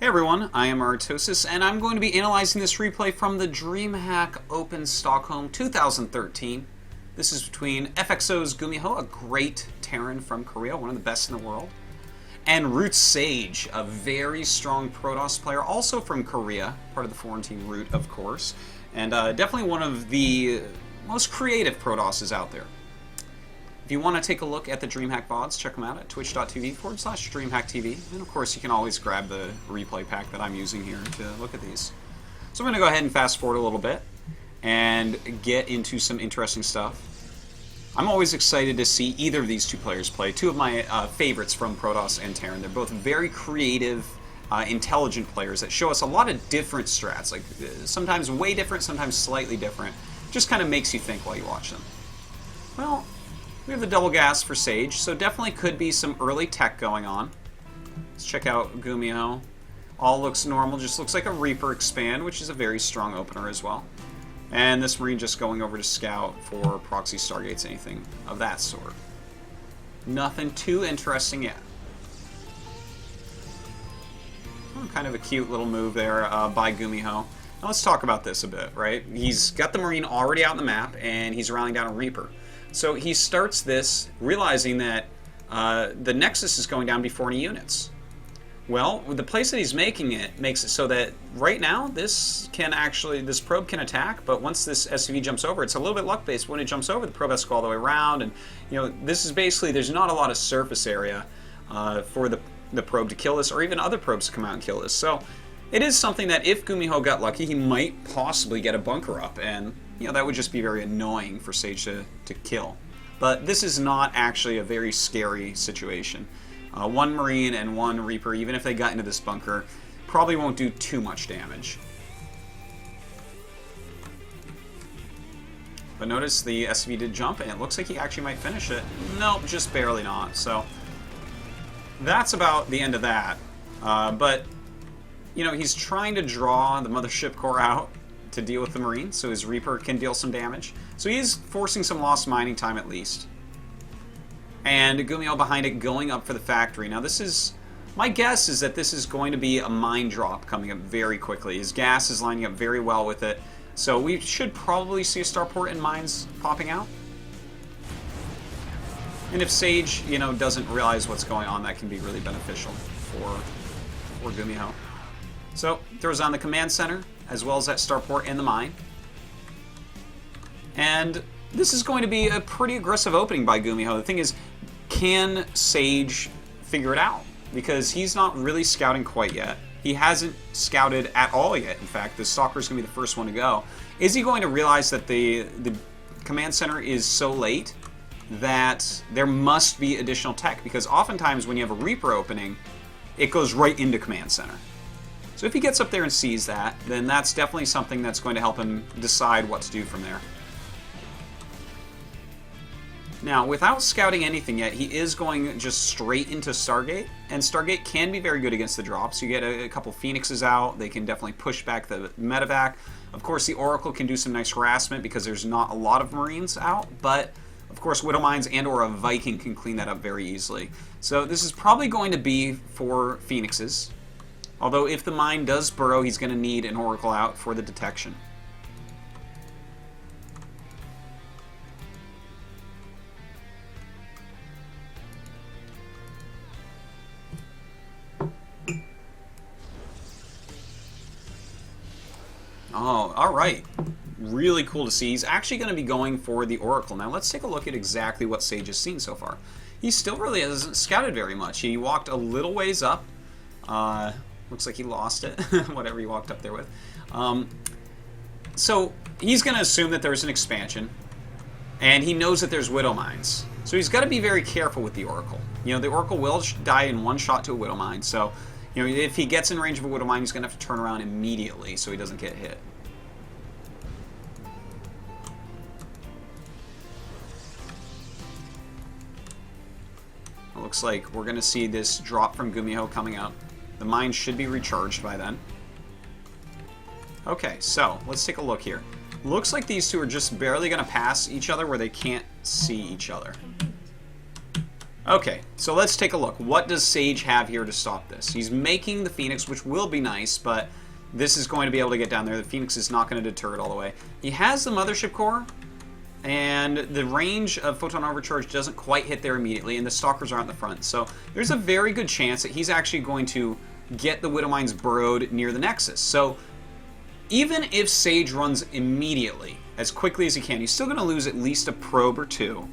Hey everyone, I am Artosis, and I'm going to be analyzing this replay from the DreamHack Open Stockholm 2013. This is between FXO's Gumiho, a great Terran from Korea, one of the best in the world, and Root Sage, a very strong Protoss player, also from Korea, part of the foreign team Root, of course, and definitely one of the most creative Protosses out there. If you want to take a look at the DreamHack VODs, check them out at twitch.tv/DreamHackTV. And of course, you can always grab the replay pack that I'm using here to look at these. So I'm going to go ahead and fast forward a little bit and get into some interesting stuff. I'm always excited to see either of these two players play. Two of my favorites from Protoss and Terran. They're both very creative, intelligent players that show us a lot of different strats. Like sometimes way different, sometimes slightly different. Just kind of makes you think while you watch them. Well, we have the double gas for Sage, so definitely could be some early tech going on. Let's check out Gumiho. All looks normal, just looks like a Reaper expand, which is a very strong opener as well. And this Marine just going over to scout for proxy Stargates, anything of that sort. Nothing too interesting yet. Oh, kind of a cute little move there by Gumiho. Now let's talk about this a bit, right? He's got the Marine already out on the map, and he's rallying down a Reaper. So he starts this realizing that the Nexus is going down before any units. Well, the place that he's making it makes it so that right now this probe can attack, but once this SCV jumps over, it's a little bit luck-based. When it jumps over, the probe has to go all the way around, and this is basically, there's not a lot of surface area for the probe to kill this, or even other probes to come out and kill this. So it is something that if Gumiho got lucky, he might possibly get a bunker up, and that would just be very annoying for Sage to kill. But this is not actually a very scary situation. One Marine and one Reaper, even if they got into this bunker, probably won't do too much damage. But notice the SV did jump, and it looks like he actually might finish it. Nope, just barely not. So that's about the end of that. But he's trying to draw the Mothership Core out to deal with the Marine, so his Reaper can deal some damage. So he is forcing some lost mining time at least. And Gumiho behind it going up for the factory. Now my guess is that this is going to be a mine drop coming up very quickly. His gas is lining up very well with it. So we should probably see a starport and mines popping out. And if Sage, doesn't realize what's going on, that can be really beneficial for Gumiho. So throws on the command center, as well as that starport and the mine. And this is going to be a pretty aggressive opening by Gumiho. The thing is, can Sage figure it out? Because he's not really scouting quite yet. He hasn't scouted at all yet. In fact, the Stalker's going to be the first one to go. Is he going to realize that the command center is so late that there must be additional tech? Because oftentimes when you have a Reaper opening, it goes right into command center. So if he gets up there and sees that, then that's definitely something that's going to help him decide what to do from there. Now, without scouting anything yet, he is going just straight into Stargate, and Stargate can be very good against the drops. You get a couple Phoenixes out, they can definitely push back the medevac. Of course, the Oracle can do some nice harassment because there's not a lot of Marines out, but of course, Widow Mines and or a Viking can clean that up very easily. So this is probably going to be for Phoenixes. Although if the mine does burrow, he's going to need an Oracle out for the detection. Oh, alright. Really cool to see. He's actually going to be going for the Oracle. Now let's take a look at exactly what Sage has seen so far. He still really hasn't scouted very much. He walked a little ways up. Looks like he lost it, whatever he walked up there with. So he's going to assume that there's an expansion, and he knows that there's Widow Mines. So he's got to be very careful with the Oracle. The Oracle will die in one shot to a Widow Mine, so if he gets in range of a Widow Mine, he's going to have to turn around immediately so he doesn't get hit. It looks like we're going to see this drop from Gumiho coming up. The mine should be recharged by then. Okay, so let's take a look here. Looks like these two are just barely going to pass each other where they can't see each other. Okay, so let's take a look. What does Sage have here to stop this? He's making the Phoenix, which will be nice, but this is going to be able to get down there. The Phoenix is not going to deter it all the way. He has the Mothership Core, and the range of Photon Overcharge doesn't quite hit there immediately, and the Stalkers are out in the front. So there's a very good chance that he's actually going to get the Widowmines burrowed near the Nexus. So even if Sage runs immediately, as quickly as he can, he's still going to lose at least a probe or two.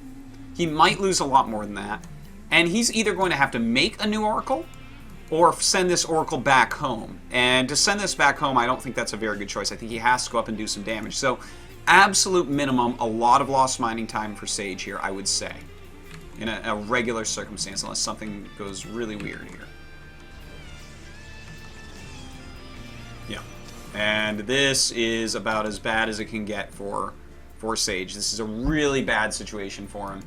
He might lose a lot more than that. And he's either going to have to make a new Oracle or send this Oracle back home. And to send this back home, I don't think that's a very good choice. I think he has to go up and do some damage. So, absolute minimum, a lot of lost mining time for Sage here, I would say. In a regular circumstance, unless something goes really weird here. Yeah. And this is about as bad as it can get for Sage. This is a really bad situation for him.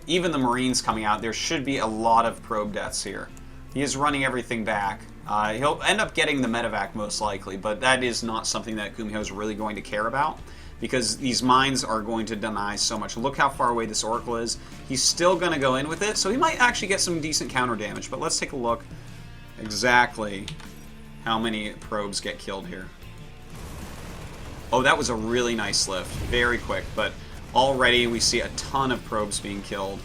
Even the Marines coming out, there should be a lot of probe deaths here. He is running everything back. He'll end up getting the medevac most likely, but that is not something that Gumiho is really going to care about because these mines are going to deny so much. Look how far away this Oracle is. He's still going to go in with it, so he might actually get some decent counter damage, but let's take a look exactly how many probes get killed here. Oh, that was a really nice lift. Very quick, but already we see a ton of probes being killed.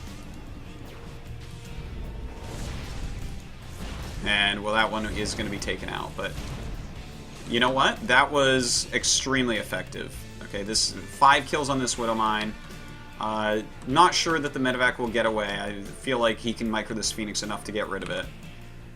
And, well, that one is going to be taken out, but you know what? That was extremely effective. Okay, this 5 kills on this Widow Mine. Not sure that the medevac will get away. I feel like he can micro this Phoenix enough to get rid of it.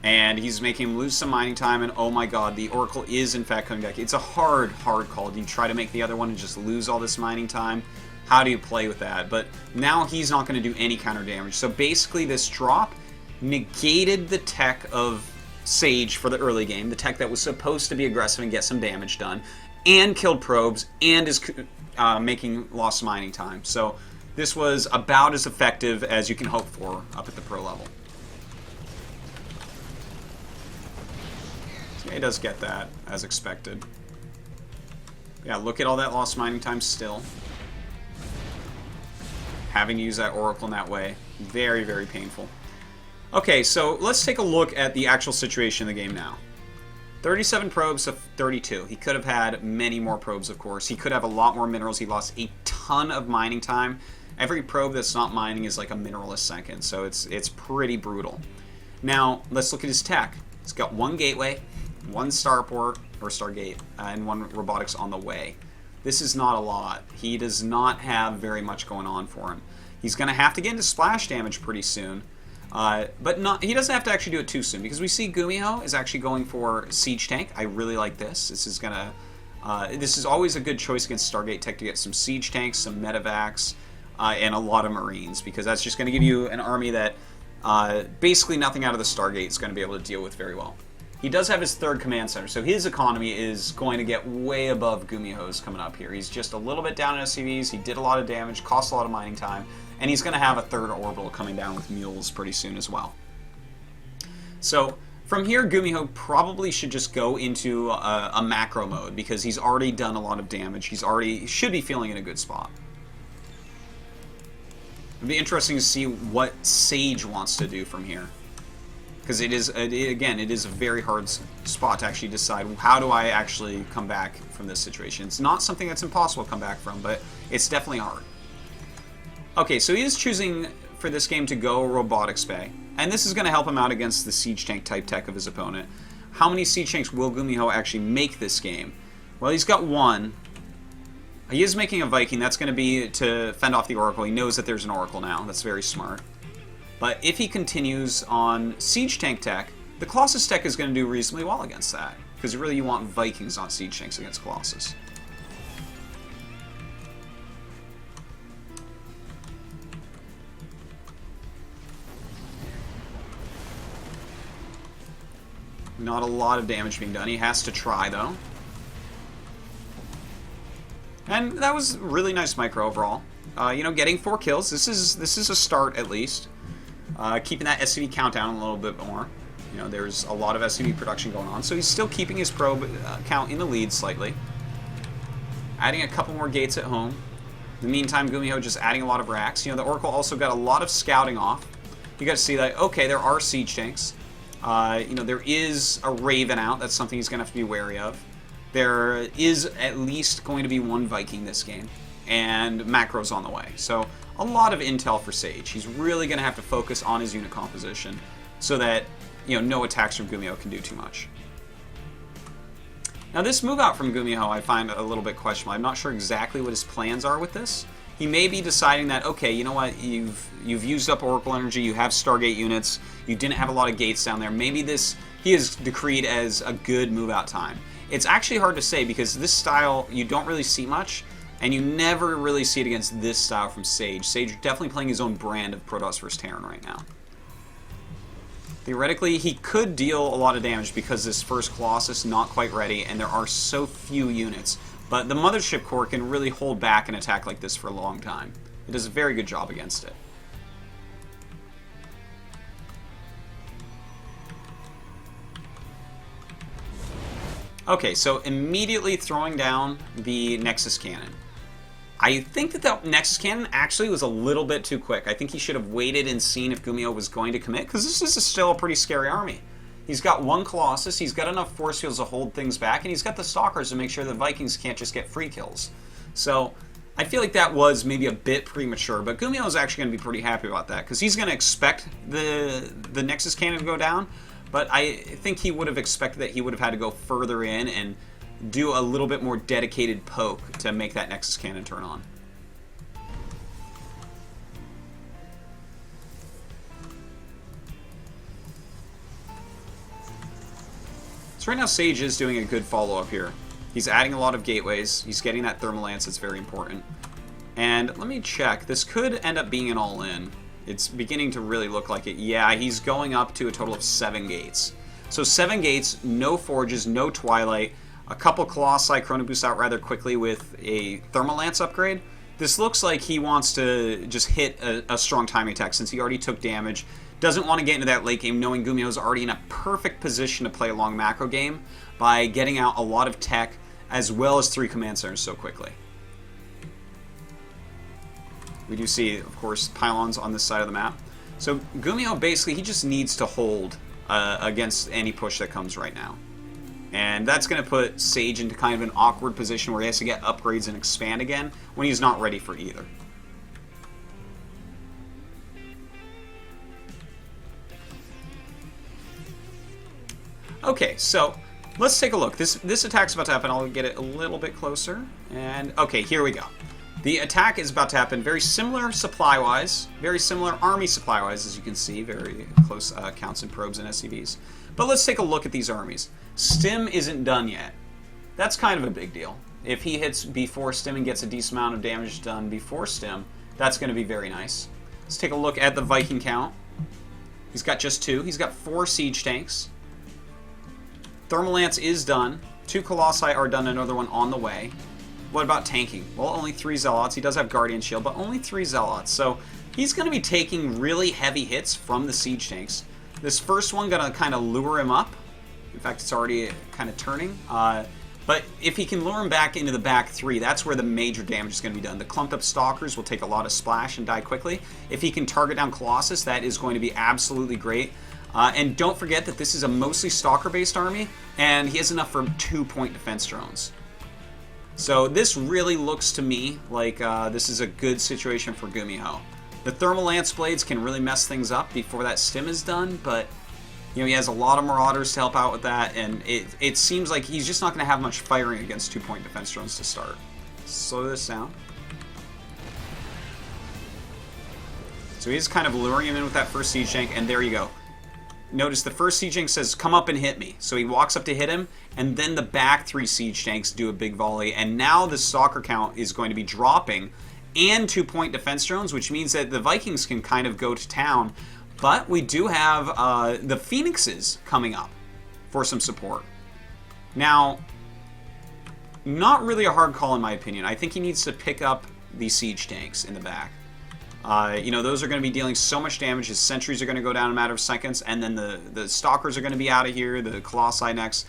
And he's making him lose some mining time, and oh my god, the Oracle is in fact coming back. It's a hard call. Do you try to make the other one and just lose all this mining time? How do you play with that? But now he's not going to do any counter damage. So basically this drop negated the tech of Sage for the early game, the tech that was supposed to be aggressive and get some damage done, and killed probes, and is making lost mining time. So this was about as effective as you can hope for up at the pro level. So he does get that, as expected. Yeah, look at all that lost mining time still. Having to use that Oracle in that way. Very, very painful. Okay, so let's take a look at the actual situation in the game now. 37 probes to 32. He could have had many more probes, of course. He could have a lot more minerals. He lost a ton of mining time. Every probe that's not mining is like a mineral a second, so it's pretty brutal. Now, let's look at his tech. He's got 1 gateway, 1 starport, or Stargate, and 1 robotics on the way. This is not a lot. He does not have very much going on for him. He's going to have to get into splash damage pretty soon. But he doesn't have to actually do it too soon, because we see Gumiho is actually going for Siege Tank. I really like this. This is always a good choice against Stargate Tech to get some Siege Tanks, some Medevacs, and a lot of Marines, because that's just going to give you an army that basically nothing out of the Stargate is going to be able to deal with very well. He does have his 3rd command center, so his economy is going to get way above Gumiho's coming up here. He's just a little bit down in SCVs, he did a lot of damage, cost a lot of mining time, and he's going to have a 3rd orbital coming down with mules pretty soon as well. So from here, Gumiho probably should just go into a macro mode, because he's already done a lot of damage. He should be feeling in a good spot. It'd be interesting to see what Sage wants to do from here. Because it is a very hard spot to actually decide, how do I actually come back from this situation. It's not something that's impossible to come back from, but it's definitely hard. Okay, so he is choosing for this game to go Robotics Bay, and this is going to help him out against the Siege Tank type tech of his opponent. How many Siege Tanks will Gumiho actually make this game? Well, he's got 1. He is making a Viking. That's going to be to fend off the Oracle. He knows that there's an Oracle now. That's very smart. But if he continues on Siege Tank tech, the Colossus tech is going to do reasonably well against that. Because really you want Vikings, not Siege Tanks against Colossus. Not a lot of damage being done. He has to try, though. And that was really nice micro overall. You know, getting 4 kills. This is a start, at least. Keeping that SCV count down a little bit more. You know, there's a lot of SCV production going on, so he's still keeping his probe count in the lead slightly. Adding a couple more gates at home. In the meantime, Gumiho just adding a lot of racks. You know, the Oracle also got a lot of scouting off. you got to see that, okay, there are siege tanks. You know, there is a Raven out. That's something he's going to have to be wary of. There is at least going to be one Viking this game, and macros on the way. So a lot of intel for Sage. He's really going to have to focus on his unit composition so that, you know, no attacks from Gumiho can do too much. Now this move out from Gumiho I find a little bit questionable. I'm not sure exactly what his plans are with this. He may be deciding that, okay, you know what, you've used up Oracle energy, you have Stargate units, you didn't have a lot of gates down there. Maybe he is decreed as a good move out time. It's actually hard to say because this style you don't really see much, and you never really see it against this style from Sage. Sage definitely playing his own brand of Protoss vs. Terran right now. Theoretically, he could deal a lot of damage because this first Colossus not quite ready, and there are so few units. But the Mothership Core can really hold back an attack like this for a long time. It does a very good job against it. Okay, so immediately throwing down the Nexus Cannon. I think that the Nexus Cannon actually was a little bit too quick. I think he should have waited and seen if Gumiho was going to commit, because this is still a pretty scary army. He's got one Colossus, he's got enough force fields to hold things back, and he's got the Stalkers to make sure the Vikings can't just get free kills. So I feel like that was maybe a bit premature, but Gumiho is actually going to be pretty happy about that, because he's going to expect the Nexus Cannon to go down, but I think he would have expected that he would have had to go further in and do a little bit more dedicated poke to make that Nexus Cannon turn on. So right now Sage is doing a good follow-up here. He's adding a lot of gateways. He's getting that Thermal Lance that's very important. And let me check. This could end up being an all-in. It's beginning to really look like it. Yeah, he's going up to a total of 7 gates. So 7 gates, no Forges, no Twilight, a couple Colossi Chrono Boost out rather quickly with a Thermal Lance upgrade. This looks like he wants to just hit a strong timing attack since he already took damage. Doesn't want to get into that late game knowing Gumiho's already in a perfect position to play a long macro game by getting out a lot of tech as well as 3 command centers so quickly. We do see, of course, pylons on this side of the map. So Gumiho basically, he just needs to hold against any push that comes right now. And that's going to put Sage into kind of an awkward position where he has to get upgrades and expand again when he's not ready for either. Okay, so let's take a look. This attack's about to happen. I'll get it a little bit closer. And okay, here we go. The attack is about to happen. Very similar supply-wise, very similar army supply-wise, as you can see. Very close counts and probes and SCVs. But let's take a look at these armies. Stim isn't done yet. That's kind of a big deal. If he hits before Stim and gets a decent amount of damage done before Stim, that's going to be very nice. Let's take a look at the Viking count. He's got just 2. He's got 4 siege tanks. Thermal Lance is done. 2 Colossi are done, another one on the way. What about tanking? Well, only 3 Zealots. He does have Guardian Shield, but only 3 Zealots. So he's going to be taking really heavy hits from the siege tanks. This first one going to kind of lure him up. In fact, it's already kind of turning. But if he can lure him back into the back 3, that's where the major damage is going to be done. The clumped up Stalkers will take a lot of splash and die quickly. If he can target down Colossus, that is going to be absolutely great. And don't forget that this is a mostly Stalker-based army, and he has enough for 2-point defense drones. So this really looks to me like this is a good situation for Gumiho. The Thermal Lance Blades can really mess things up before that Stim is done, but you know, he has a lot of Marauders to help out with that, and it seems like he's just not going to have much firing against 2-point defense drones to start. Slow this down. So he's kind of luring him in with that first siege tank, and there you go. Notice the first siege tank says, come up and hit me. So he walks up to hit him, and then the back 3 siege tanks do a big volley, and now the Stalker count is going to be dropping, and 2-point defense drones, which means that the Vikings can kind of go to town. But we do have the Phoenixes coming up for some support. Now, not really a hard call in my opinion. I think he needs to pick up the siege tanks in the back. You know, those are going to be dealing so much damage. His sentries are going to go down in a matter of seconds, and then the Stalkers are going to be out of here, the Colossi next.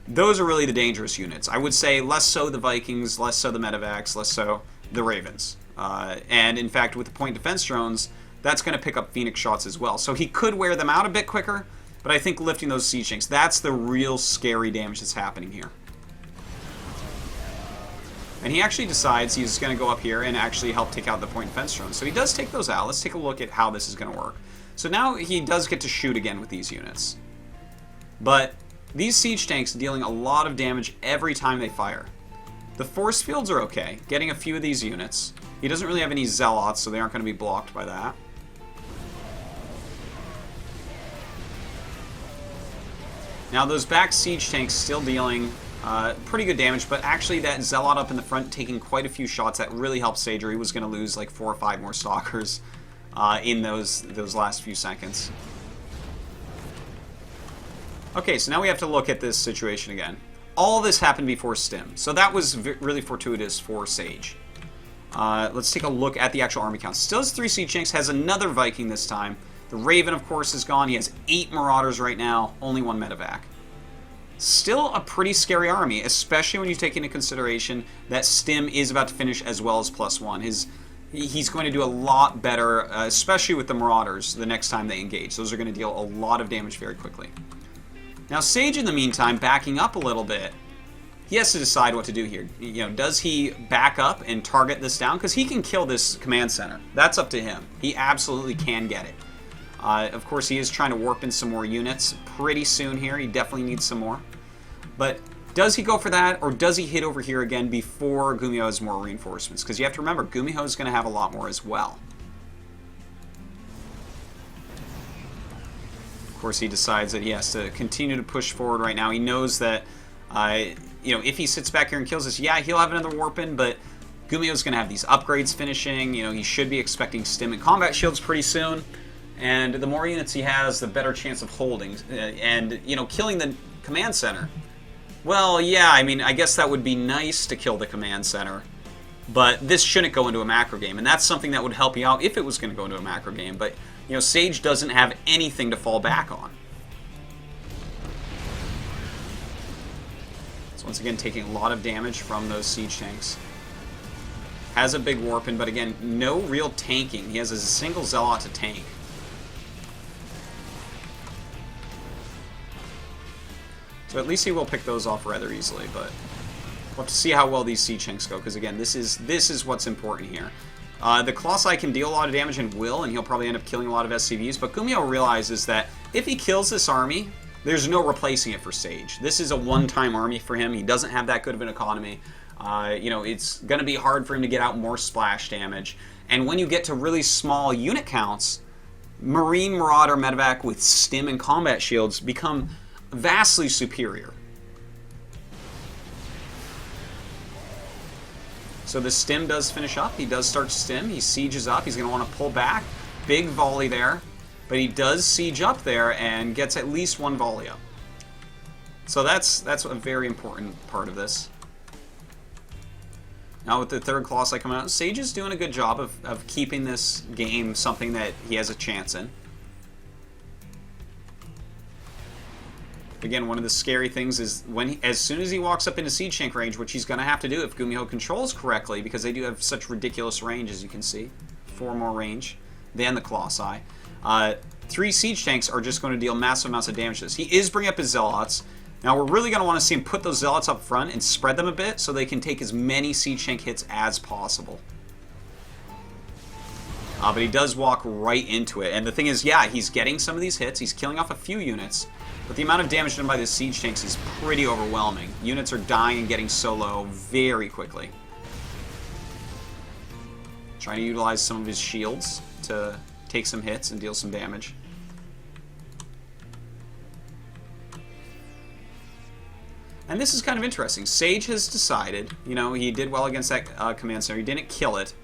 Those are really the dangerous units. I would say less so the Vikings, less so the Medevacs, less so the Ravens. And in fact, with the point defense drones, that's going to pick up Phoenix shots as well. So he could wear them out a bit quicker, but I think lifting those Siege Tanks, that's the real scary damage that's happening here. And he actually decides he's going to go up here and actually help take out the point defense drones. So he does take those out. Let's take a look at how this is going to work. So now he does get to shoot again with these units. But these Siege Tanks dealing a lot of damage every time they fire. The force fields are okay, getting a few of these units. He doesn't really have any Zealots, so they aren't going to be blocked by that. Now those back Siege Tanks still dealing pretty good damage, but actually that Zealot up in the front taking quite a few shots, that really helped Sage, or he was going to lose like 4 or 5 more Stalkers in those last few seconds. Okay, so now we have to look at this situation again. All this happened before Stim, so that was really fortuitous for Sage. Let's take a look at the actual army count. Still has 3 Siege Tanks, has another Viking this time. The Raven, of course, is gone. He has 8 Marauders right now, only 1 medevac. Still a pretty scary army, especially when you take into consideration that Stim is about to finish as well as +1. He's going to do a lot better, especially with the Marauders, the next time they engage. Those are going to deal a lot of damage very quickly. Now, Sage, in the meantime, backing up a little bit, he has to decide what to do here. You know, does he back up and target this down? Because he can kill this command center. That's up to him. He absolutely can get it. Of course, he is trying to warp in some more units pretty soon here. He definitely needs some more. But does he go for that, or does he hit over here again before Gumiho has more reinforcements? Because you have to remember, Gumiho is going to have a lot more as well. Of course, he decides that he has to continue to push forward right now. He knows that, you know, if he sits back here and kills us, yeah, he'll have another warp in, but Gumiho's going to have these upgrades finishing. You know, he should be expecting Stim and combat shields pretty soon. And the more units he has, the better chance of holding. And, you know, killing the command center. Well, yeah, I mean, I guess that would be nice to kill the command center. But this shouldn't go into a macro game. And that's something that would help you out if it was going to go into a macro game. But, you know, Sage doesn't have anything to fall back on. So once again, taking a lot of damage from those Siege Tanks. Has a big warp in, but again, no real tanking. He has a single Zealot to tank. So at least he will pick those off rather easily, but we'll have to see how well these Siege Tanks go, because again, this is what's important here. The Colossi can deal a lot of damage and will, and he'll probably end up killing a lot of SCVs, but Gumiho realizes that if he kills this army, there's no replacing it for Sage. This is a one-time army for him. He doesn't have that good of an economy. You know, it's going to be hard for him to get out more splash damage. And when you get to really small unit counts, Marine Marauder Medevac with Stim and combat shields become vastly superior. So the Stim does finish up. He does start to Stim. He sieges up. He's going to want to pull back. Big volley there. But he does siege up there and gets at least 1 volley up. So that's a very important part of this. Now with the 3rd Colossi coming out, Sage is doing a good job of keeping this game something that he has a chance in. Again, one of the scary things is as soon as he walks up into Siege Tank range, which he's going to have to do if Gumiho controls correctly, because they do have such ridiculous range, as you can see. 4 more range than the Colossi. 3 Siege Tanks are just going to deal massive amounts of damage to this. He is bringing up his Zealots. Now, we're really going to want to see him put those Zealots up front and spread them a bit so they can take as many Siege Tank hits as possible. But he does walk right into it. And the thing is, yeah, he's getting some of these hits. He's killing off a few units. But the amount of damage done by the Siege Tanks is pretty overwhelming. Units are dying and getting so low very quickly. Trying to utilize some of his shields to take some hits and deal some damage. And this is kind of interesting. Sage has decided, you know, he did well against that command center. He didn't kill it,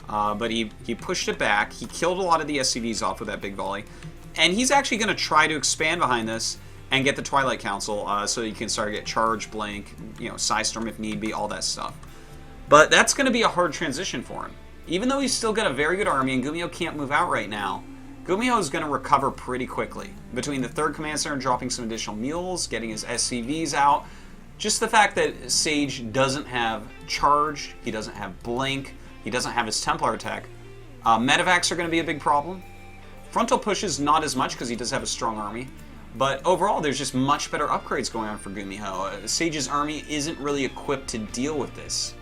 but he pushed it back. He killed a lot of the SCVs off with that big volley. And he's actually going to try to expand behind this and get the Twilight Council so you can start to get Charge, Blink, you know, Psystorm if need be, all that stuff. But that's going to be a hard transition for him. Even though he's still got a very good army and Gumiho can't move out right now, Gumiho is going to recover pretty quickly. Between the 3rd Command Center dropping some additional mules, getting his SCVs out, just the fact that Sage doesn't have Charge, he doesn't have Blink, he doesn't have his Templar attack, Medevacs are going to be a big problem. Frontal pushes not as much because he does have a strong army. But overall, there's just much better upgrades going on for Gumiho. Sage's army isn't really equipped to deal with this.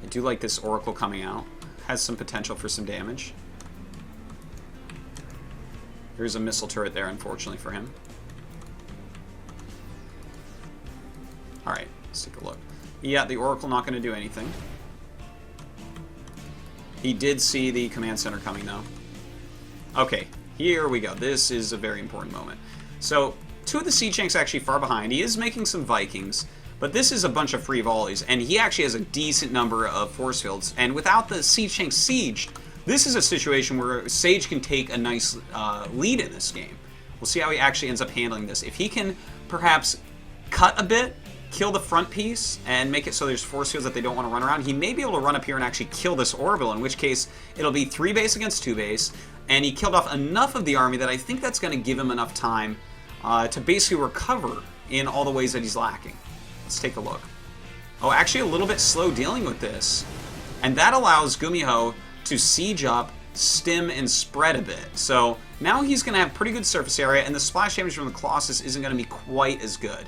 I do like this Oracle coming out. Has some potential for some damage. There's a missile turret there, unfortunately for him. Alright, let's take a look. Yeah, the Oracle not going to do anything. He did see the command center coming, though. Okay, here we go. This is a very important moment. So, two of the siege tanks actually far behind. He is making some Vikings, but this is a bunch of free volleys, and he actually has a decent number of force fields. And without the siege tank sieged, this is a situation where Sage can take a nice lead in this game. We'll see how he actually ends up handling this. If he can perhaps cut a bit, kill the front piece, and make it so there's force fields that they don't want to run around, he may be able to run up here and actually kill this Orbital, in which case it'll be 3 base against 2 base, and he killed off enough of the army that I think that's going to give him enough time to basically recover in all the ways that he's lacking. Let's take a look. Oh, actually a little bit slow dealing with this, and that allows Gumiho to siege up, stim, and spread a bit. So now he's going to have pretty good surface area, and the splash damage from the Colossus isn't going to be quite as good.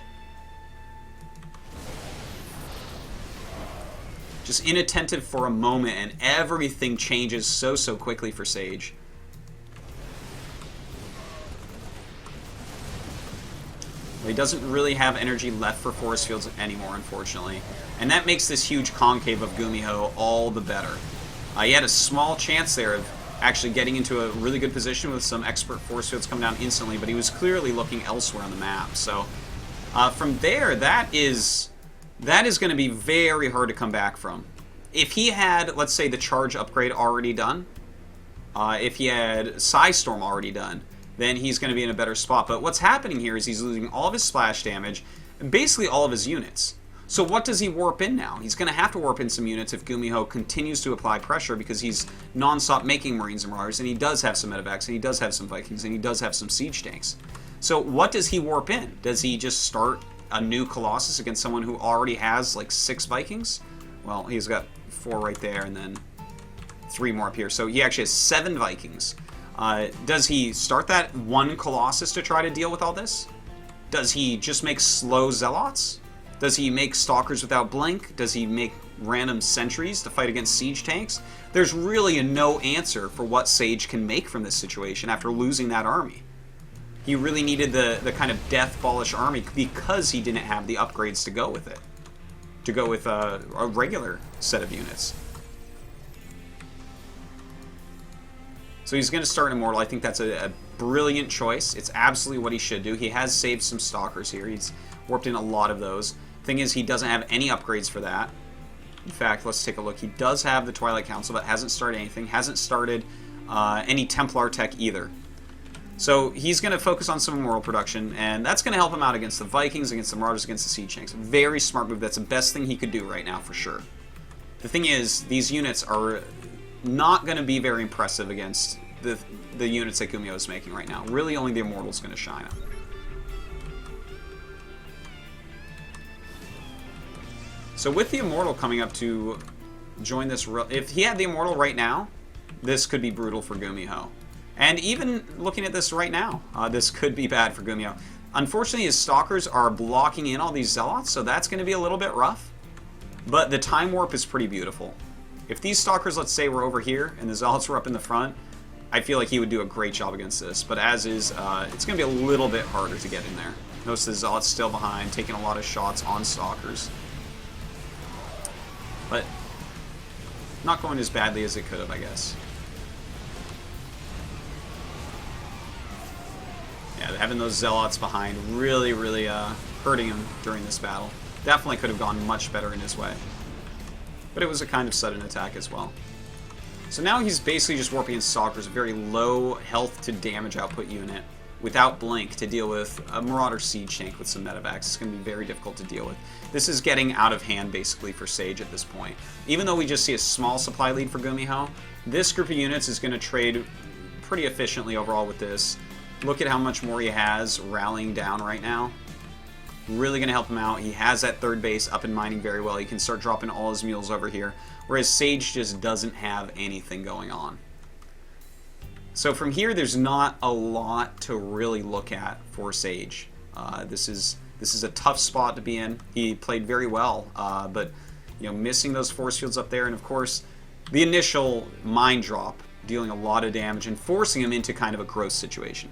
Just inattentive for a moment, and everything changes so quickly for Sage. Well, he doesn't really have energy left for force fields anymore, unfortunately. And that makes this huge concave of Gumiho all the better. He had a small chance there of actually getting into a really good position with some expert force fields coming down instantly, but he was clearly looking elsewhere on the map. So from there, that is going to be very hard to come back from. If he had, let's say, the charge upgrade already done, if he had Psystorm already done, then he's going to be in a better spot. But what's happening here is he's losing all of his splash damage, and basically all of his units. So what does he warp in now? He's going to have to warp in some units if Gumiho continues to apply pressure, because he's non-stop making Marines and Marauders, and he does have some Medevacs, and he does have some Vikings, and he does have some Siege Tanks. So what does he warp in? Does he just start a new Colossus against someone who already has like 6 Vikings? Well, he's got 4 right there, and then 3 more up here. So he actually has 7 Vikings. Does he start that one Colossus to try to deal with all this? Does he just make slow Zealots? Does he make Stalkers without Blink? Does he make random Sentries to fight against Siege Tanks? There's really a no answer for what Sage can make from this situation after losing that army. He really needed the kind of death ballish army because he didn't have the upgrades to go with it. To go with a regular set of units. So he's going to start Immortal. I think that's a brilliant choice. It's absolutely what he should do. He has saved some Stalkers here. He's warped in a lot of those. Thing is, he doesn't have any upgrades for that. In fact, let's take a look. He does have the Twilight Council, but hasn't started anything. Hasn't started any Templar tech either. So he's going to focus on some Immortal production, and that's going to help him out against the Vikings, against the Marauders, against the Siege Tanks. Very smart move. That's the best thing he could do right now, for sure. The thing is, these units are not going to be very impressive against the units that Gumiho is making right now. Really, only the Immortal is going to shine up. So with the Immortal coming up to join this, if he had the Immortal right now, this could be brutal for Gumiho. And even looking at this right now, this could be bad for Gumiho. Unfortunately, his Stalkers are blocking in all these Zealots, so that's going to be a little bit rough. But the Time Warp is pretty beautiful. If these Stalkers, let's say, were over here, and the Zealots were up in the front, I feel like he would do a great job against this. But as is, it's going to be a little bit harder to get in there. Notice the Zealots still behind, taking a lot of shots on Stalkers. But not going as badly as it could have, I guess. Yeah, having those Zealots behind really hurting him during this battle. Definitely could have gone much better in his way. But it was a kind of sudden attack as well. So now he's basically just warping in Stalkers, a very low health to damage output unit, without Blink to deal with a Marauder Siege Tank with some Medevacs. It's going to be very difficult to deal with. This is getting out of hand, basically, for Sage at this point. Even though we just see a small supply lead for Gumiho, this group of units is going to trade pretty efficiently overall with this. Look at how much more he has rallying down right now. Really going to help him out. He has that third base up and mining very well. He can start dropping all his mules over here, whereas Sage just doesn't have anything going on. So from here, there's not a lot to really look at for Sage. This is a tough spot to be in. He played very well, but missing those force fields up there, and of course, the initial mine drop dealing a lot of damage and forcing him into kind of a gross situation.